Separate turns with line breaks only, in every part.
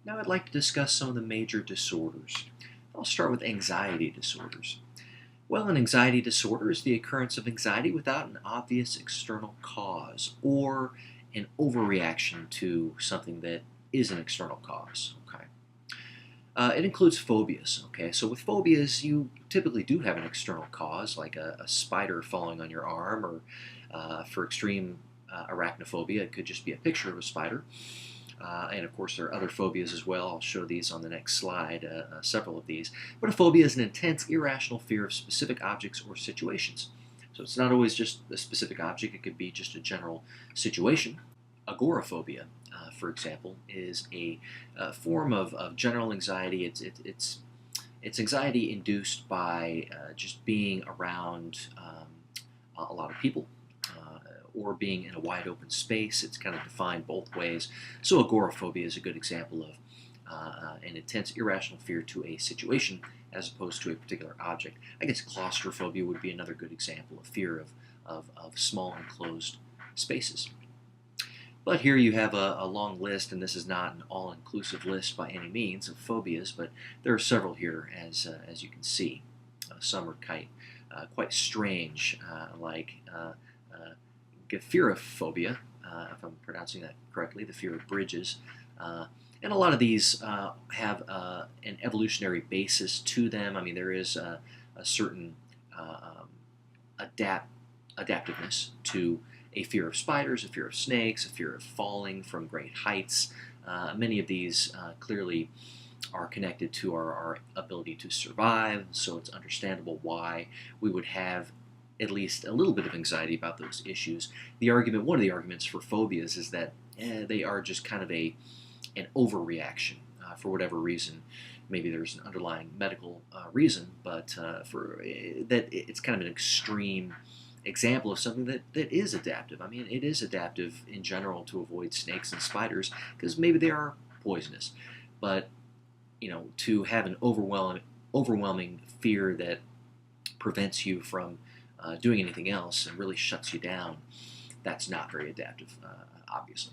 Now I'd like to discuss some of the major disorders. I'll start with anxiety disorders. Well, an anxiety disorder is the occurrence of anxiety without an obvious external cause or an overreaction to something that is an external cause. Okay. It includes phobias. Okay, so with phobias, you typically do have an external cause, like a spider falling on your arm, or for extreme arachnophobia, it could just be a picture of a spider. And of course, there are other phobias as well. I'll show these on the next slide, several of these. But a phobia is an intense, irrational fear of specific objects or situations. So it's not always just a specific object, it could be just a general situation. Agoraphobia, for example, is a form of general anxiety. It's anxiety induced by just being around a lot of people or being in a wide open space. It's kind of defined both ways. So agoraphobia is a good example of an intense irrational fear to a situation as opposed to a particular object. I guess claustrophobia would be another good example of fear of small enclosed spaces. But here you have a long list, and this is not an all-inclusive list by any means of phobias, but there are several here, as you can see. Some are quite strange, like Gephyrophobia, if I'm pronouncing that correctly, the fear of bridges. And a lot of these have an evolutionary basis to them. I mean, there is a certain adaptiveness to a fear of spiders, a fear of snakes, a fear of falling from great heights. Many of these clearly are connected to our ability to survive, so it's understandable why we would have at least a little bit of anxiety about those issues. One of the arguments for phobias is that they are just kind of an overreaction for whatever reason. Maybe there's an underlying medical reason, but that it's kind of an extreme example of something that is adaptive. I mean, it is adaptive in general to avoid snakes and spiders because maybe they are poisonous, but to have an overwhelming fear that prevents you from doing anything else and really shuts you down, that's not very adaptive, obviously.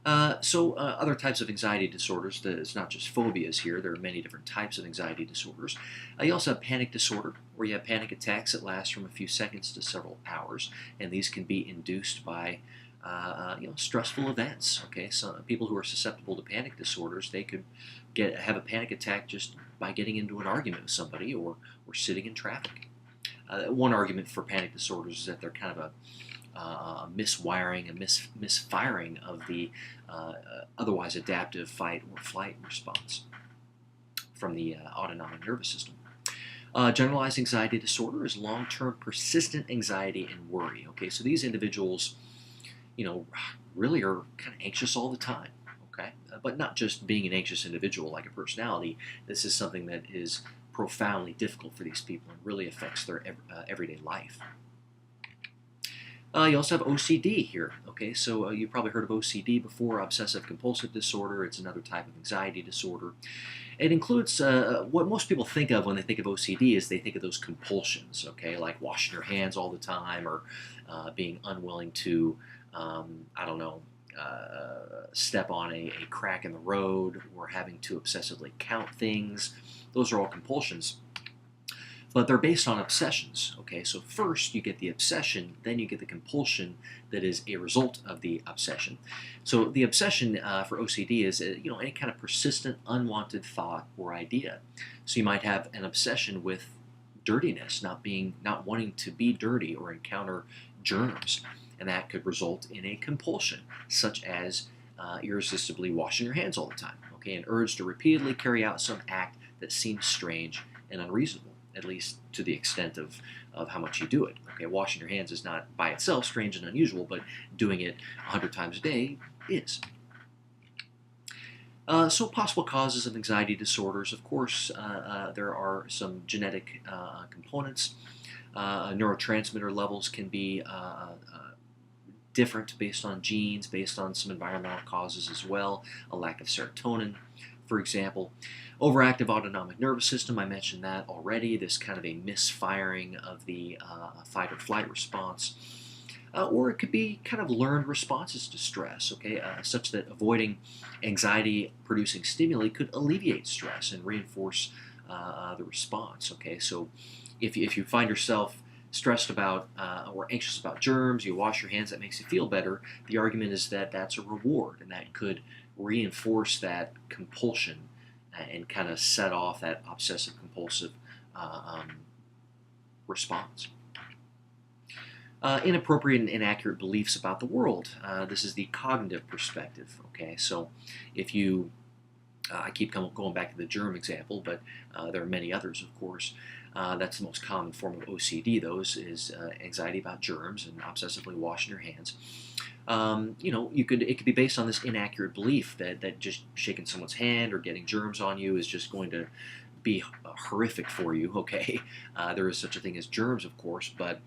Other types of anxiety disorders, it's not just phobias here, there are many different types of anxiety disorders. You also have panic disorder, where you have panic attacks that last from a few seconds to several hours, and these can be induced by stressful events. Okay, so people who are susceptible to panic disorders, they could have a panic attack just by getting into an argument with somebody or sitting in traffic. One argument for panic disorders is that they're kind of a miswiring, a misfiring of the otherwise adaptive fight or flight response from the autonomic nervous system. Generalized anxiety disorder is long-term persistent anxiety and worry. Okay, so these individuals, really are kind of anxious all the time. Okay, but not just being an anxious individual like a personality. This is something that is profoundly difficult for these people and really affects their everyday life. You also have OCD here. Okay, so you've probably heard of OCD before, obsessive compulsive disorder. It's another type of anxiety disorder. It includes what most people think of when they think of OCD is they think of those compulsions, okay, like washing your hands all the time or being unwilling to, step on a crack in the road or having to obsessively count things. Those are all compulsions. But they're based on obsessions, okay? So first you get the obsession, then you get the compulsion that is a result of the obsession. So the obsession for OCD is, any kind of persistent, unwanted thought or idea. So you might have an obsession with dirtiness, not wanting to be dirty or encounter germs, and that could result in a compulsion, such as irresistibly washing your hands all the time, okay? An urge to repeatedly carry out some act that seems strange and unreasonable, at least to the extent of how much you do it. Okay, washing your hands is not by itself strange and unusual, but doing it 100 times a day is. So possible causes of anxiety disorders, of course, there are some genetic components. Neurotransmitter levels can be different based on genes, based on some environmental causes as well, a lack of serotonin, for example. Overactive autonomic nervous system, I mentioned that already, this kind of a misfiring of the fight or flight response. or it could be kind of learned responses to stress, okay, such that avoiding anxiety-producing stimuli could alleviate stress and reinforce the response, okay? So if you find yourself stressed about or anxious about germs, you wash your hands, that makes you feel better. The argument is that that's a reward, and that could reinforce that compulsion and kind of set off that obsessive compulsive response. Inappropriate and inaccurate beliefs about the world. This is the cognitive perspective. Okay, so if you, I keep going back to the germ example, but there are many others, of course. That's the most common form of OCD. Is anxiety about germs and obsessively washing your hands. It could be based on this inaccurate belief that just shaking someone's hand or getting germs on you is just going to be horrific for you. Okay, there is such a thing as germs, of course, but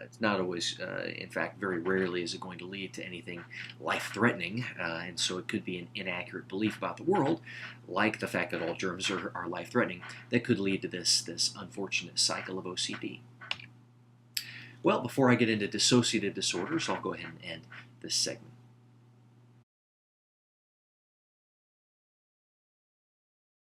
it's not always. In fact, very rarely is it going to lead to anything life-threatening, and so it could be an inaccurate belief about the world, like the fact that all germs are life-threatening, that could lead to this unfortunate cycle of OCD. Well, before I get into dissociative disorders, I'll go ahead and end this segment.